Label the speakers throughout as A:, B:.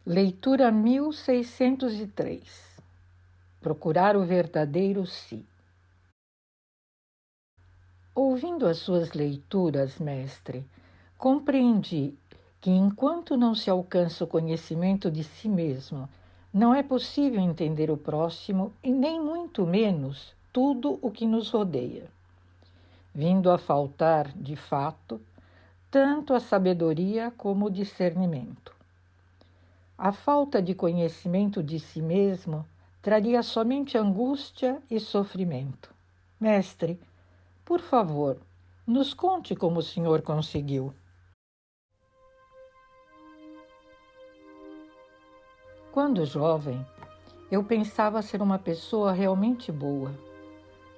A: Leitura 1603. Procurar o verdadeiro si. Ouvindo as suas leituras, mestre, compreendi que enquanto não se alcança o conhecimento de si mesmo, não é possível entender o próximo e nem muito menos tudo o que nos rodeia. Vindo a faltar, de fato, tanto a sabedoria como o discernimento. A falta de conhecimento de si mesmo traria somente angústia e sofrimento. Mestre, por favor, nos conte como o senhor conseguiu. Quando jovem, eu pensava ser uma pessoa realmente boa.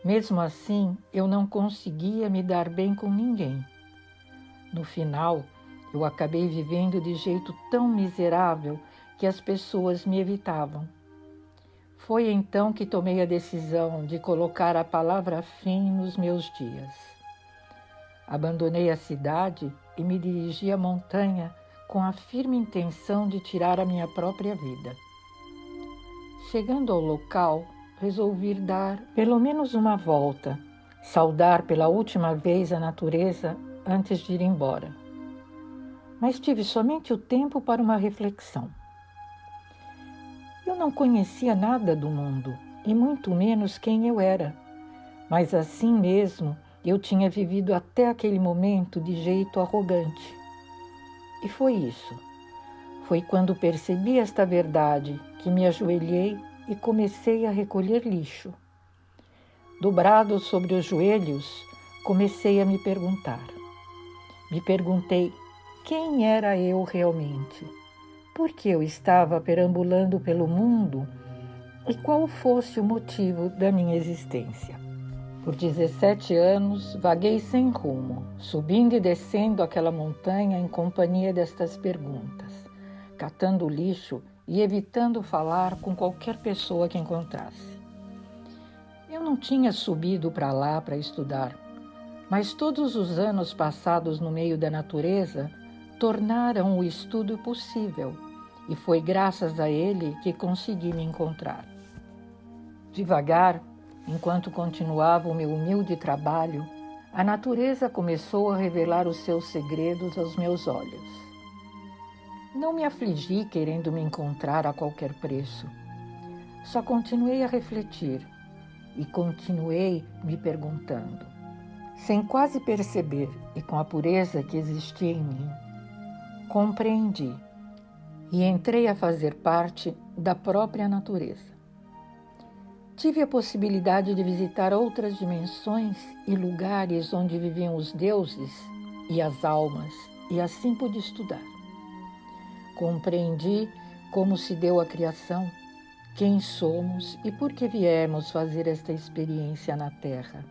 A: Mesmo assim, eu não conseguia me dar bem com ninguém. No final, eu acabei vivendo de jeito tão miserável que as pessoas me evitavam. Foi então que tomei a decisão de colocar a palavra fim nos meus dias. Abandonei a cidade e me dirigi à montanha com a firme intenção de tirar a minha própria vida. Chegando ao local, resolvi dar pelo menos uma volta, saudar pela última vez a natureza antes de ir embora. Mas tive somente o tempo para uma reflexão. Eu não conhecia nada do mundo, e muito menos quem eu era. Mas assim mesmo, eu tinha vivido até aquele momento de jeito arrogante. E foi isso. Foi quando percebi esta verdade que me ajoelhei e comecei a recolher lixo. Dobrado sobre os joelhos, comecei a me perguntar. Me perguntei quem era eu realmente, por que eu estava perambulando pelo mundo e qual fosse o motivo da minha existência. Por 17 anos, vaguei sem rumo, subindo e descendo aquela montanha em companhia destas perguntas, catando lixo e evitando falar com qualquer pessoa que encontrasse. Eu não tinha subido para lá para estudar, mas todos os anos passados no meio da natureza tornaram o estudo possível, e foi graças a ele que consegui me encontrar. Devagar, enquanto continuava o meu humilde trabalho, a natureza começou a revelar os seus segredos aos meus olhos. Não me afligi querendo me encontrar a qualquer preço. Só continuei a refletir e continuei me perguntando. Sem quase perceber e com a pureza que existia em mim, compreendi e entrei a fazer parte da própria natureza. Tive a possibilidade de visitar outras dimensões e lugares onde viviam os deuses e as almas, e assim pude estudar. Compreendi como se deu a criação, quem somos e por que viemos fazer esta experiência na Terra.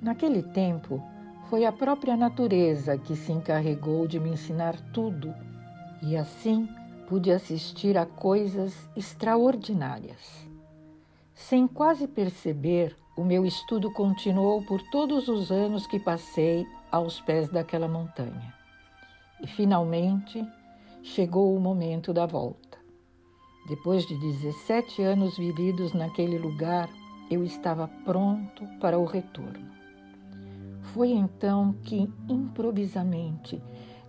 A: Naquele tempo, foi a própria natureza que se encarregou de me ensinar tudo, e assim pude assistir a coisas extraordinárias. Sem quase perceber, o meu estudo continuou por todos os anos que passei aos pés daquela montanha. E, finalmente, chegou o momento da volta. Depois de 17 anos vividos naquele lugar, eu estava pronto para o retorno. Foi então que, improvisamente,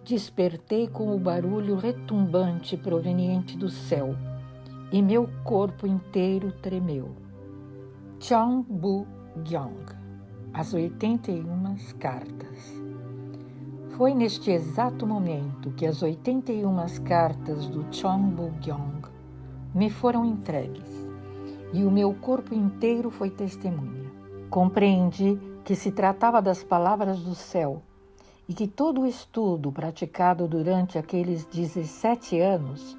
A: despertei com o barulho retumbante proveniente do céu, e meu corpo inteiro tremeu. Chong-Bu-Gyong, as 81 cartas. Foi neste exato momento que as 81 cartas do Chong-Bu-Gyong me foram entregues, e o meu corpo inteiro foi testemunha. Compreendi que se tratava das palavras do céu, e que todo o estudo praticado durante aqueles 17 anos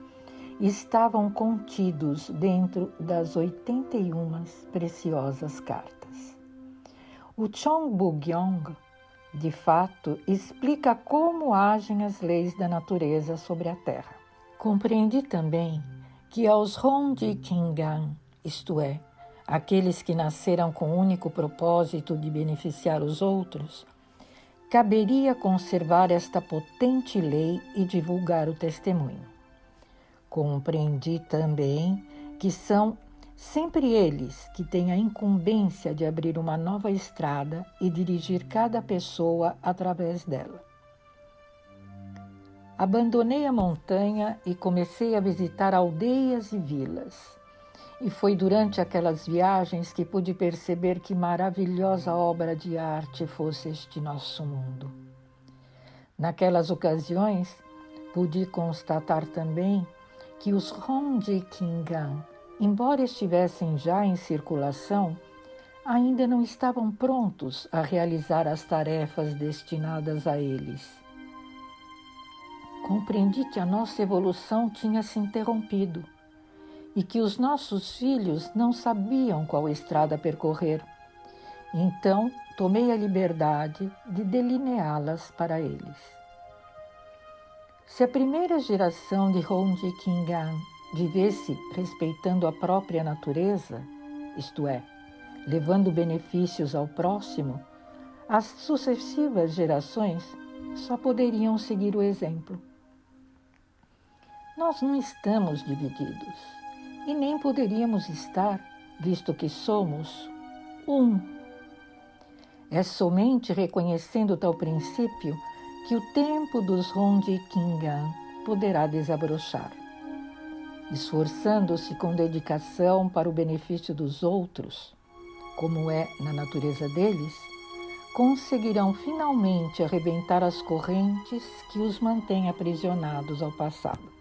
A: estavam contidos dentro das 81 preciosas cartas. O Chong-Bu-Gyong, de fato, explica como agem as leis da natureza sobre a Terra. Compreendi também que aos Hong-Ji-Kingan, isto é, aqueles que nasceram com o único propósito de beneficiar os outros, caberia conservar esta potente lei e divulgar o testemunho. Compreendi também que são sempre eles que têm a incumbência de abrir uma nova estrada e dirigir cada pessoa através dela. Abandonei a montanha e comecei a visitar aldeias e vilas. E foi durante aquelas viagens que pude perceber que maravilhosa obra de arte fosse este nosso mundo. Naquelas ocasiões, pude constatar também que os Rondikingan, embora estivessem já em circulação, ainda não estavam prontos a realizar as tarefas destinadas a eles. Compreendi que a nossa evolução tinha se interrompido e que os nossos filhos não sabiam qual estrada percorrer. Então, tomei a liberdade de delineá-las para eles. Se a primeira geração de Rondikingan vivesse respeitando a própria natureza, isto é, levando benefícios ao próximo, as sucessivas gerações só poderiam seguir o exemplo. Nós não estamos divididos e nem poderíamos estar, visto que somos um. É somente reconhecendo tal princípio que o tempo dos Rondikingan poderá desabrochar. Esforçando-se com dedicação para o benefício dos outros, como é na natureza deles, conseguirão finalmente arrebentar as correntes que os mantêm aprisionados ao passado.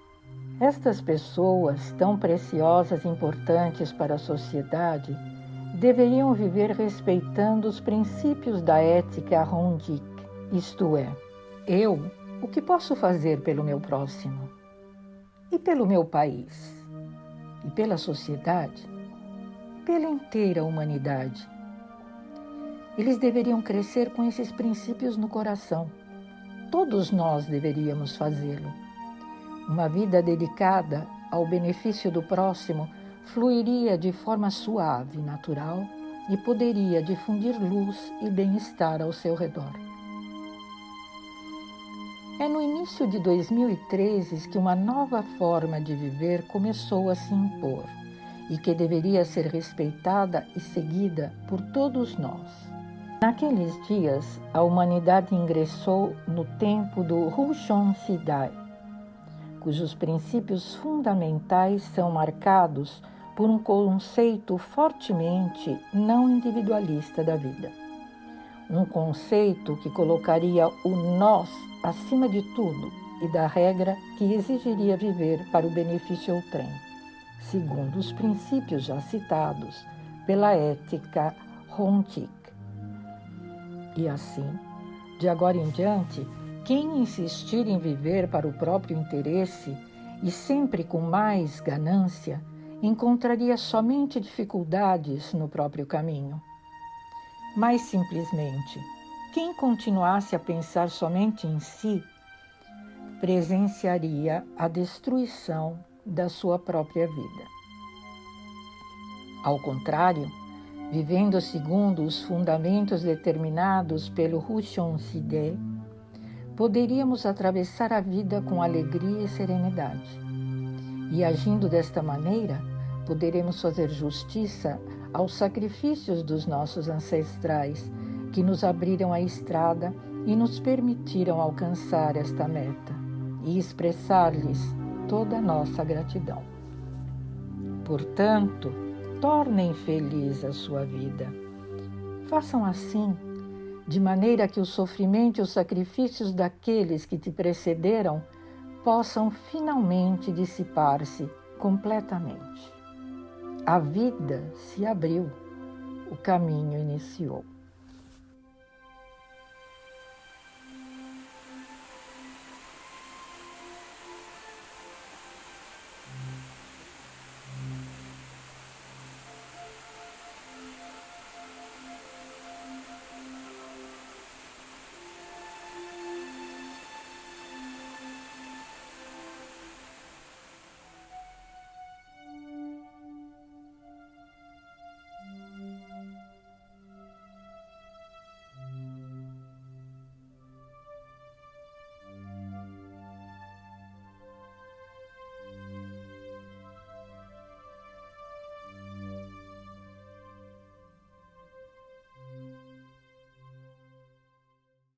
A: Estas pessoas, tão preciosas e importantes para a sociedade, deveriam viver respeitando os princípios da ética Rondik, isto é, o que posso fazer pelo meu próximo? E pelo meu país? E pela sociedade? Pela inteira humanidade? Eles deveriam crescer com esses princípios no coração. Todos nós deveríamos fazê-lo. Uma vida dedicada ao benefício do próximo fluiria de forma suave e natural e poderia difundir luz e bem-estar ao seu redor. É no início de 2013 que uma nova forma de viver começou a se impor e que deveria ser respeitada e seguida por todos nós. Naqueles dias, a humanidade ingressou no tempo do Rushon Sidai, cujos princípios fundamentais são marcados por um conceito fortemente não individualista da vida. Um conceito que colocaria o nós acima de tudo e da regra que exigiria viver para o benefício outrem, segundo os princípios já citados pela ética Rondik. E assim, de agora em diante, quem insistir em viver para o próprio interesse e sempre com mais ganância, encontraria somente dificuldades no próprio caminho. Mais simplesmente, quem continuasse a pensar somente em si, presenciaria a destruição da sua própria vida. Ao contrário, vivendo segundo os fundamentos determinados pelo Rushon Sidai, poderíamos atravessar a vida com alegria e serenidade. E agindo desta maneira, poderemos fazer justiça aos sacrifícios dos nossos ancestrais, que nos abriram a estrada e nos permitiram alcançar esta meta, e expressar-lhes toda a nossa gratidão. Portanto, tornem feliz a sua vida. Façam assim, de maneira que o sofrimento e os sacrifícios daqueles que te precederam possam finalmente dissipar-se completamente. A vida se abriu, o caminho iniciou.